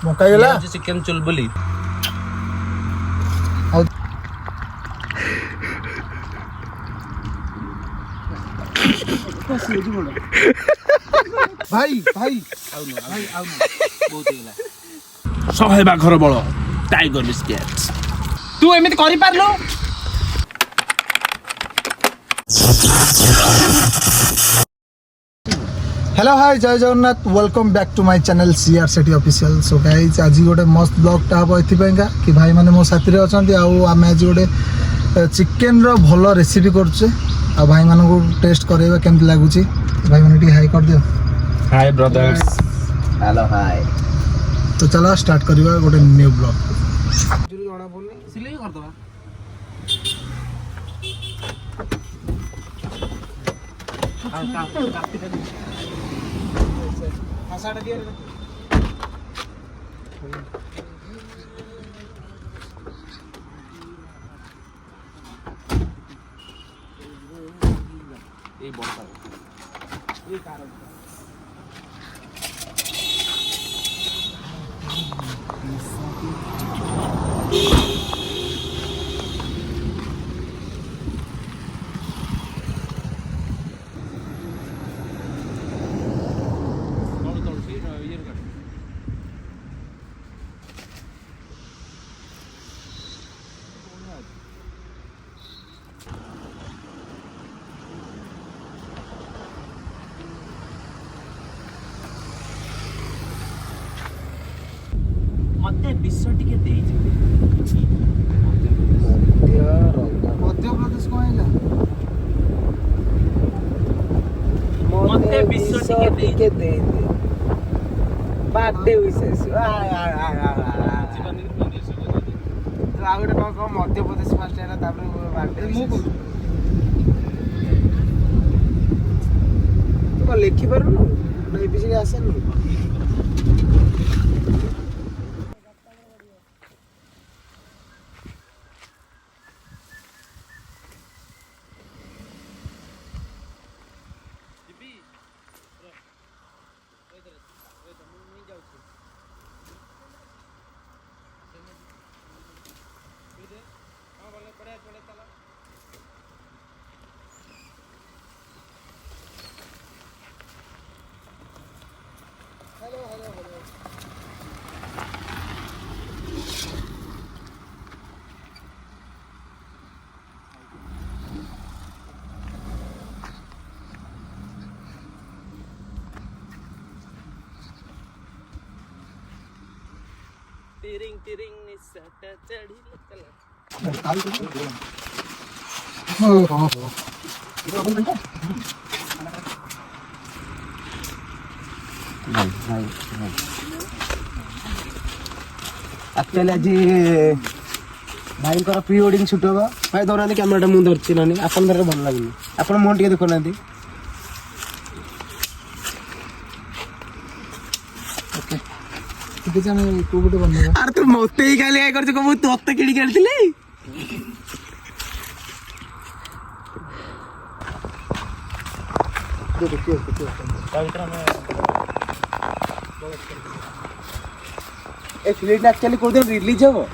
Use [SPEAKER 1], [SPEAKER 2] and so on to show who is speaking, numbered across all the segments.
[SPEAKER 1] मका गेला
[SPEAKER 2] चिकेन चुलबुली
[SPEAKER 1] भाई भाई
[SPEAKER 2] शहे बाघर बल टाइगर बिस्केट तू एमती कर पारलु
[SPEAKER 1] हेलो हाय जय Jagannath welcome back to my channel C R Sethi official. So guys आज गोटे मस्त ब्लॉगटा हम एथिपाइका कि भाई माने मो साथी रे अछंती आउ आमे आज गोटे चिकेन रो भलो रेसिपी करछे आ भाई माने को टेस्ट करेबा केमति लागुची। भाई माने टी हाई कर दियो।
[SPEAKER 2] हाय ब्रदर्स हेलो हाय।
[SPEAKER 1] तो चला स्टार्ट करिबा गोटे न्यू ब्लॉग।
[SPEAKER 2] जुरी जणा पड़नी सिलाई कर दबा हसाड़ा दिया ये बड़ा ये कारण मते विश्व टिके देई जे
[SPEAKER 1] मध्य प्रदेश को आइला
[SPEAKER 2] मते विश्व टिके दे
[SPEAKER 3] बर्थडे विशेष ଆଉ ଗୋଟେ କଣ କହ ମଧ୍ୟପ୍ରଦେଶ ଫାଷ୍ଟ ହେଲା ତାପରେ ବर्थडे
[SPEAKER 1] ମୁଁ
[SPEAKER 3] ତୁ କଣ ଲେଖିପାରୁନୁ ନା ଏବିସି ଆସେନି
[SPEAKER 2] तिरिंग तिरिंग निसटा चढ़ी चला
[SPEAKER 3] एक्चुअली आज भाई प्री वेडिंग शूट होगा भाई दौना कैमेरा मुझे धरती ना आप भल लगुनि आप मुझे टे देखुना अरे तू मत ही खाली कर तोते कि फिल्म एक्चुअली को दिन रिलीज हो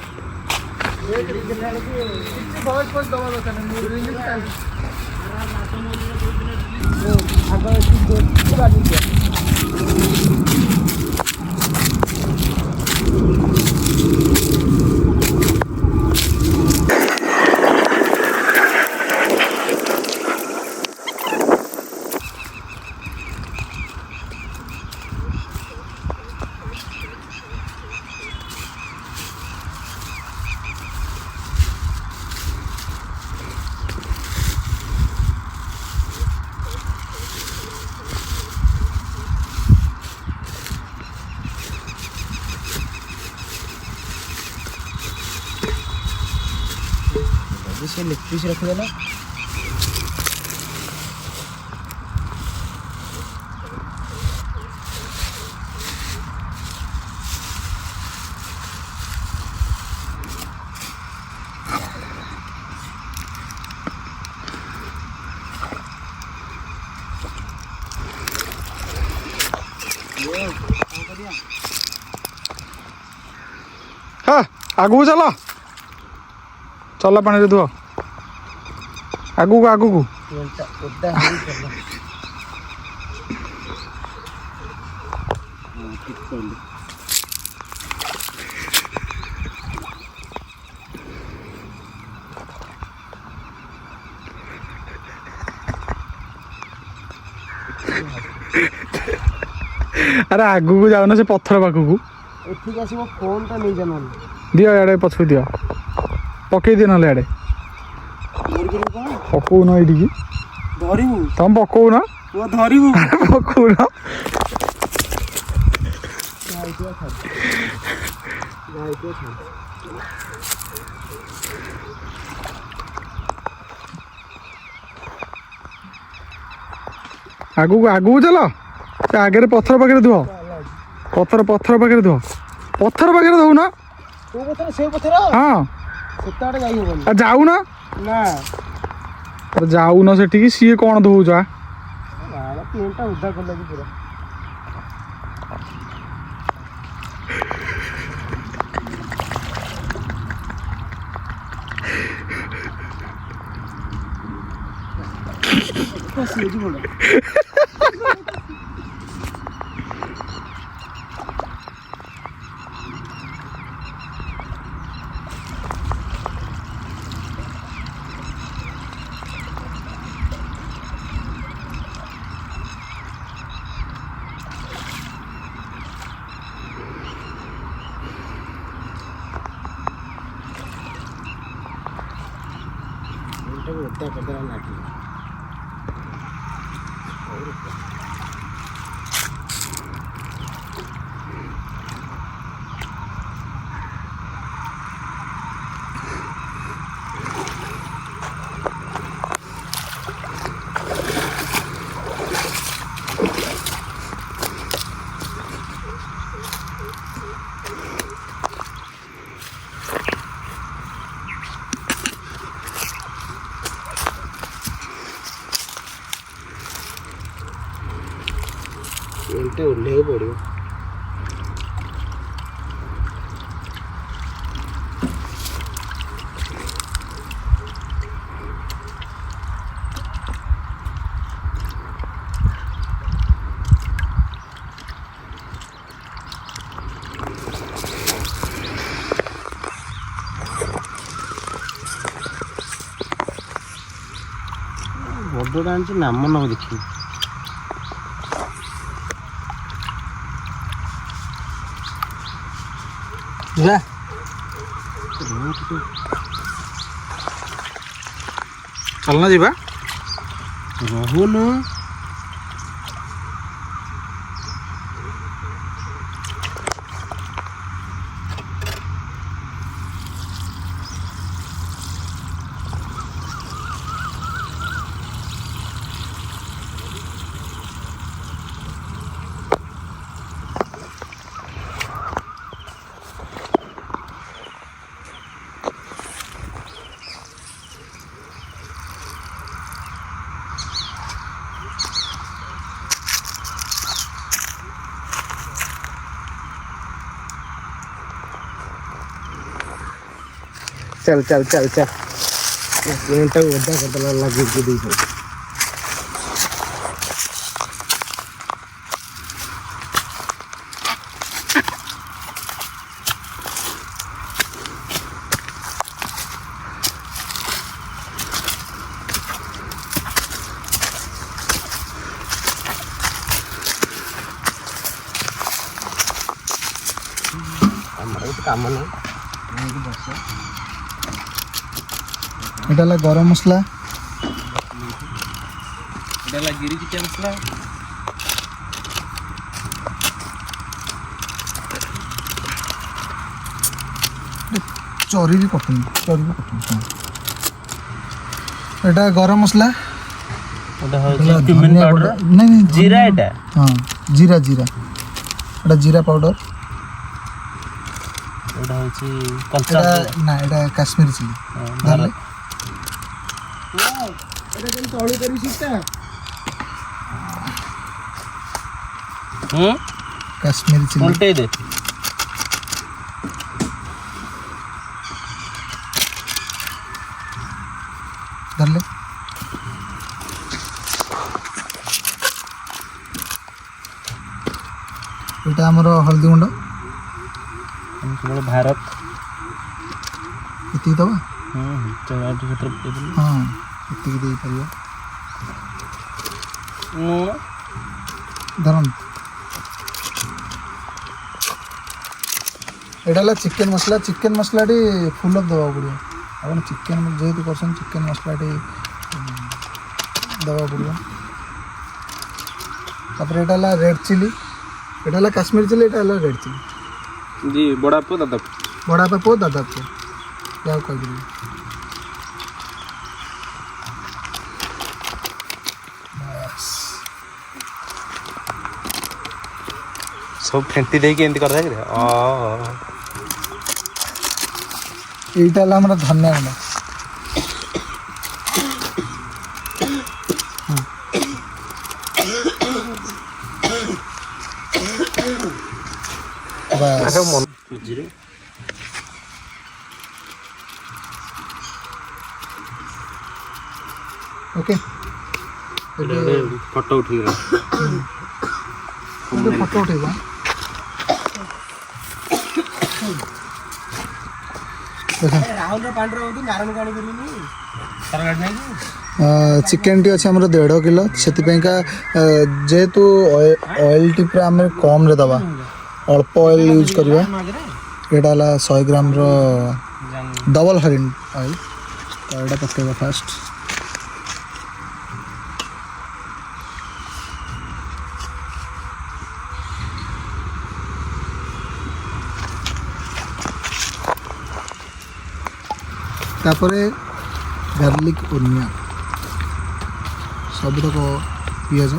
[SPEAKER 3] से लेग पीस रख देना
[SPEAKER 1] ହଁ ଆଗକୁ ଚାଲ ଚଲା ପାଣିରେ ଧୁଅ ଆଗକୁ ଆଗକୁ
[SPEAKER 3] ଓଦା ହେଇ ଚାଲ। ଠିକ୍ କହିଲି।
[SPEAKER 1] ଆରେ ଆଗକୁ ଯାଉନ ସେ ପଥର ପାଖକୁ
[SPEAKER 3] ଏଠିକି ଆସିବ ଫୋନ୍ଟା ନେଇଯା ନହେଲେ।
[SPEAKER 1] ଦିଅ ଇଆଡ଼େ ପଛକୁ ଦିଅ ପକେଇ ଦିଅ ନହେଲେ ଇଆଡ଼େ ପକଉନ ଏଇଠିକି
[SPEAKER 3] ଧରିବୁ
[SPEAKER 1] ତମେ ପକଉନ
[SPEAKER 3] ପୁଅ ଧରିବୁ
[SPEAKER 1] ପକଉନ ଆଗକୁ ଆଗକୁ ଚାଲ ସେ ଆଗରେ ପଥର ପାଖରେ ଧୁଅ ପଥର ପାଖରେ ଧୁଅ ପଥର ପାଖରେ ଧଉନ
[SPEAKER 3] କୋଉ ପଥର ସେଇ ପଥର
[SPEAKER 1] ହଁ
[SPEAKER 3] ସେତେ ଆଡ଼େ ଯାଇ ହବନି।
[SPEAKER 1] ଆଉ ଯାଉନ
[SPEAKER 3] ନା
[SPEAKER 1] ଯାଉନ ସେଠିକି ସିଏ କ'ଣ ଧଉଛ
[SPEAKER 3] ପେଣ୍ଟଟା ଉଦା କଲା କି ପୁରା। ଓଦା କରିଦେଲା ଲାଗିବ। ଏଇଟା ଓହ୍ଲେଇବାକୁ ପଡ଼ିବ। ବଡ଼ଟା ଆଣିଛି ନାମ ନବ ଦେଖିବି।
[SPEAKER 1] ଯିବା ଚାଲନା ଯିବା
[SPEAKER 3] ରହୁନୁ चल चल चल चल पेंट ओदा करदेला लगे के दी काम नहीं
[SPEAKER 1] এটা হলো গরম মশলা
[SPEAKER 2] এটা হলো গিরি চিকেন মশলা
[SPEAKER 1] চরি भी কটুন এটা গরম মশলা
[SPEAKER 3] এটা হচ্ছে কিমিন পাউডার
[SPEAKER 1] नहीं नहीं
[SPEAKER 3] जीरा এটা
[SPEAKER 1] हाँ जीरा जीरा এটা जीरा पाउडर
[SPEAKER 3] এটা হচ্ছে কলচা
[SPEAKER 1] না এটা কাশ্মীরি চিলি
[SPEAKER 3] ভালো
[SPEAKER 1] এটা কেন তড়ি করি সিস্টা
[SPEAKER 3] হুম
[SPEAKER 1] কাশ্মীরি চিলি
[SPEAKER 3] উল্টে দে
[SPEAKER 1] ଏଇଟା ଆମର ହଳଦୀ ଗୁଣ୍ଡ
[SPEAKER 3] ଭାରତ
[SPEAKER 1] ଏତିକି ଦେବା
[SPEAKER 3] ଦେଇପାରିବ
[SPEAKER 1] ହଁ ଏତିକି ଦେଇପାରିବା ଧରନ୍ତୁ ଏଇଟା ହେଲା ଚିକେନ୍ ମସଲାଟି ଫୁଲ୍ ଅଫ୍ ଦେବାକୁ ପଡ଼ିବ ଆପଣ ଚିକେନ୍ ଯେହେତୁ କରୁଛନ୍ତି ଚିକେନ୍ ମସଲାଟି ଦେବାକୁ ପଡ଼ିବ ତାପରେ ଏଇଟା ହେଲା ରେଡ୍ ଚିଲି ଏଇଟା ହେଲା କାଶ୍ମୀର ଚିଲି ଏଇଟା ହେଲା ରେଡ୍ ଚିଲି
[SPEAKER 2] जी बड़ा पो दादा
[SPEAKER 1] ବଡ଼ ବାପା ପୁଅ ଦାଦା ପୁଅ ଯାହାକୁ କହିପାରିବି
[SPEAKER 3] सब फेंटी देके एंती कर रहा है
[SPEAKER 1] এইটা ହେଲା ଆମର ଧନିଆ ଗୁଣ୍ଡ ବାସ୍ ओके
[SPEAKER 3] फोटो उठी
[SPEAKER 1] फोटो उठेगा चिकेन टी अच्छे आम 1.5 किलो से जेहेतु ऑयल टी पूरा आम कम रे दबा अल्प ऑयल यूज करवा यहाँ 100 ग्राम डबल हरिन ऑयल तो यहाँ पकेगा फास्ट तापरे गार्लिक ओनियन सब तक पिज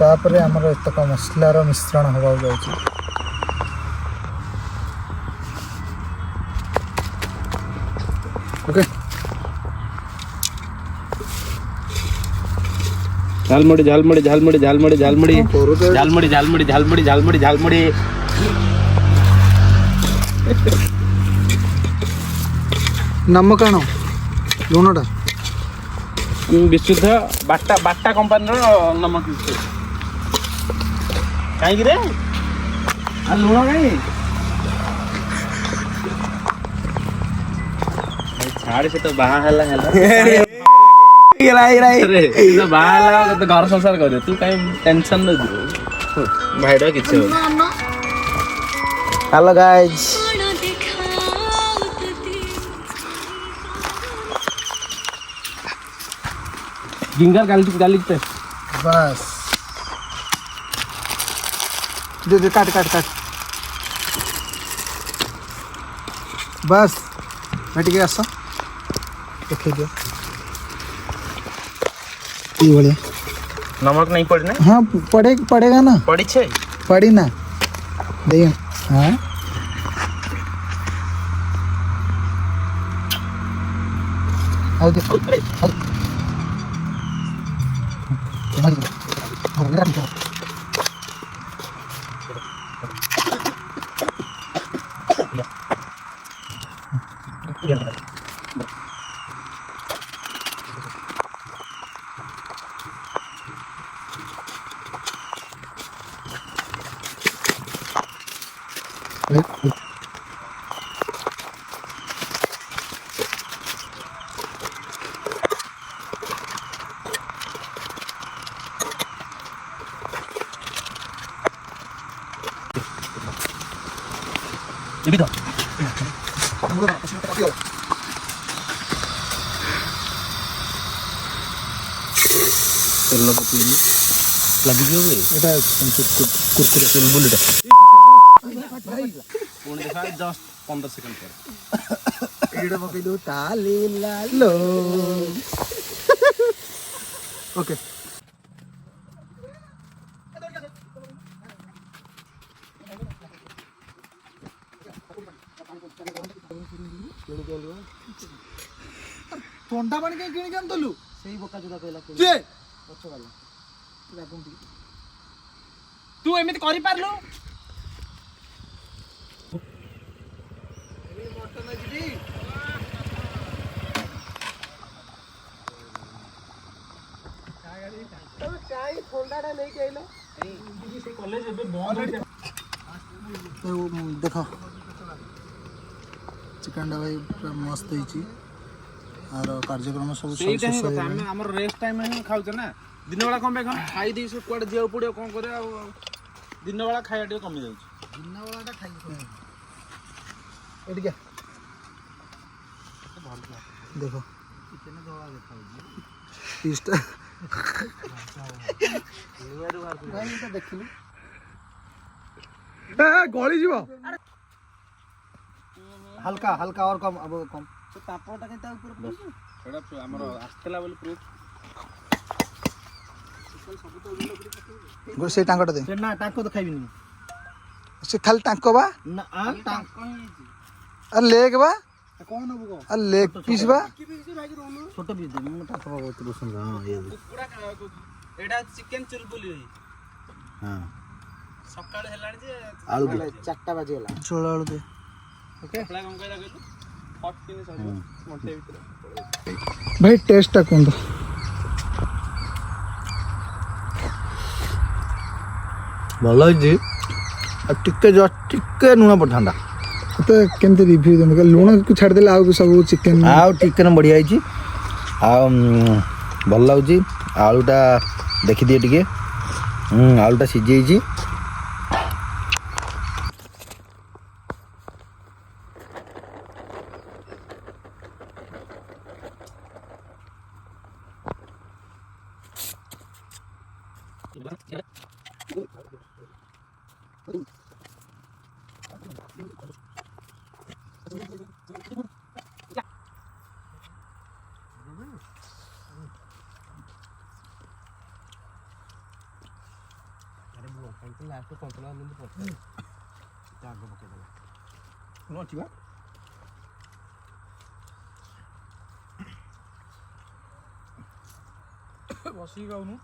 [SPEAKER 1] तापर आमर एतक मसलार मिश्रण हवा जाऊँ ओके
[SPEAKER 2] झालमुड़ी झालमुड़ी झालमुड़ी झालमुड़ी झालमुड़ी झालमुड़ी झालमुड़ी झालमुड़ी झालमुड़ी झालमुड़ी
[SPEAKER 1] नमक आण लुणटा
[SPEAKER 2] विशुद्ध बाटा बाटा कंपनी नमक कहीं रे लुण कहीं छाड़ से तो बाहर तो घर संसार कर तू कहीं टेंशन न भाईटा किसी
[SPEAKER 3] hello guys
[SPEAKER 2] ginger garlic paste
[SPEAKER 1] बस दे दे काट काट काट बस बैठ के आस देखे दियो ये बढ़िया
[SPEAKER 2] नमक नहीं पड़ना
[SPEAKER 1] हाँ पड़ेगा ना
[SPEAKER 2] पड़ी छे
[SPEAKER 1] पड़ी ना दे हाँ आओ देखो
[SPEAKER 3] ये भी दो
[SPEAKER 2] तेल पकेइली लगी गयो
[SPEAKER 1] এটা কুরকুরে
[SPEAKER 2] चुलबुलटा पुणी देखा जस्ट 15 सेकंड पर
[SPEAKER 1] ଏଇଟା ପକେଇ ଦଉ ତାଲି ଲାଲୋ ଓକେ ଥଣ୍ଡା ପାଣି କାଇଁ କିଣିକି ଆଣିଥିଲୁ?
[SPEAKER 3] ସେଇ ବୋକା ଯୋଉଟା କହିଲା
[SPEAKER 2] କିଏ?
[SPEAKER 3] ପଛ ବାଲା
[SPEAKER 2] ତୁ ଏମିତି କରିପାରିଲୁ?
[SPEAKER 3] ଥଣ୍ଡାଟା ନେଇକି ଆଇଲ
[SPEAKER 1] ଦେଖ ଚିକେନଟା ଭାଇ ପୁରା ମସ୍ତ ହେଇଛି। ଆର କାର୍ଯ୍ୟକ୍ରମ ସବୁ
[SPEAKER 2] ସେଇଟା ହିଁ
[SPEAKER 1] ଶେଷ
[SPEAKER 2] କଥା।
[SPEAKER 1] ହେଇଗଲାଣି।
[SPEAKER 2] ଆମେ ଆମର ରେଷ୍ଟ ଟାଇମ୍ ହିଁ ଖାଉଛେ ନା। ଦିନ ବେଳା କଣ ପାଇଁ ଖାଉ? ଖାଇ ଦେଇ ସବୁ କୁଆଡେ ଯିବାକୁ ପଡିବ କଣ କରିବା ଆଉ। ଦିନ ବେଳା ଖାଇବା ଟିକେ କମି ଯାଉଛି।
[SPEAKER 1] ଦିନବେଳାଟା ଖାଇକି ଏଠିକା ଦେଖ ପିସ୍ଟା ଦେଖିଲୁ ଗଳିଯିବ।
[SPEAKER 3] ହାଲକା ହାଲକା और कम अब कम
[SPEAKER 2] ତାପଟା କେତେ ଉପରେ ପଡୁଛି? ସେଟା ଆମର ଆସିଥିଲା ବୋଲି ପ୍ରୁଫ।
[SPEAKER 1] ସେ ଟାଙ୍କଟା ଦେ।
[SPEAKER 3] ନା ଟାଙ୍କ ତ ଖାଇବିନି।
[SPEAKER 1] ସେ ଖାଲି ଟାଙ୍କ ବା
[SPEAKER 3] ନା ଟାଙ୍କ
[SPEAKER 1] ଆରେ ଲେଗ ବା
[SPEAKER 3] କଣ ନବୁ କହ?
[SPEAKER 1] ଆରେ ଲେଗ ପିସ୍ ବା।
[SPEAKER 3] ଛୋଟ ପିସ୍ ଦେ ମୁଁ ଟାଙ୍କ ବହୁତ ପସନ୍ଦ। ହଁ ଇଏ
[SPEAKER 2] କୁକୁଡ଼ା ଏଇଟା ଚିକେନ ଚୁଲବୁଲି ଭାଇ।
[SPEAKER 3] ହଁ
[SPEAKER 2] ସକାଳ ହେଲାଣି ଯେ
[SPEAKER 3] ଆଳୁ 4ଟା ବାଜିଗଲା।
[SPEAKER 1] ଝୋଳ ଆଳୁ ଦେ।
[SPEAKER 2] ଓକେ କଣ କହିଲା କହିଲୁ? ହଟ୍ କିନି ସରିବ ଘଣ୍ଟେ ଭିତରେ।
[SPEAKER 1] ଭାଇ ଟେଷ୍ଟଟା କୁହନ୍ତୁ।
[SPEAKER 3] ଭଲ ହେଇଛି ଆଉ ଟିକେ ଲୁଣ ପଡିଥାନ୍ତା।
[SPEAKER 1] ତ କେମିତି ରିଭ୍ୟୁ ଦେବେ? ଲୁଣକୁ ଛାଡ଼ିଦେଲେ ଆଉ ସବୁ ଚିକେନ
[SPEAKER 3] ଆଉ ଚିକେନ ବଢ଼ିଆ ହେଇଛି ଆଉ ଭଲ ଲାଗୁଛି। ଆଳୁଟା ଦେଖିଦିଏ ଟିକେ ଆଳୁଟା ସିଝିଯାଇଛି।
[SPEAKER 2] ବସିକି ଖାଉନୁ।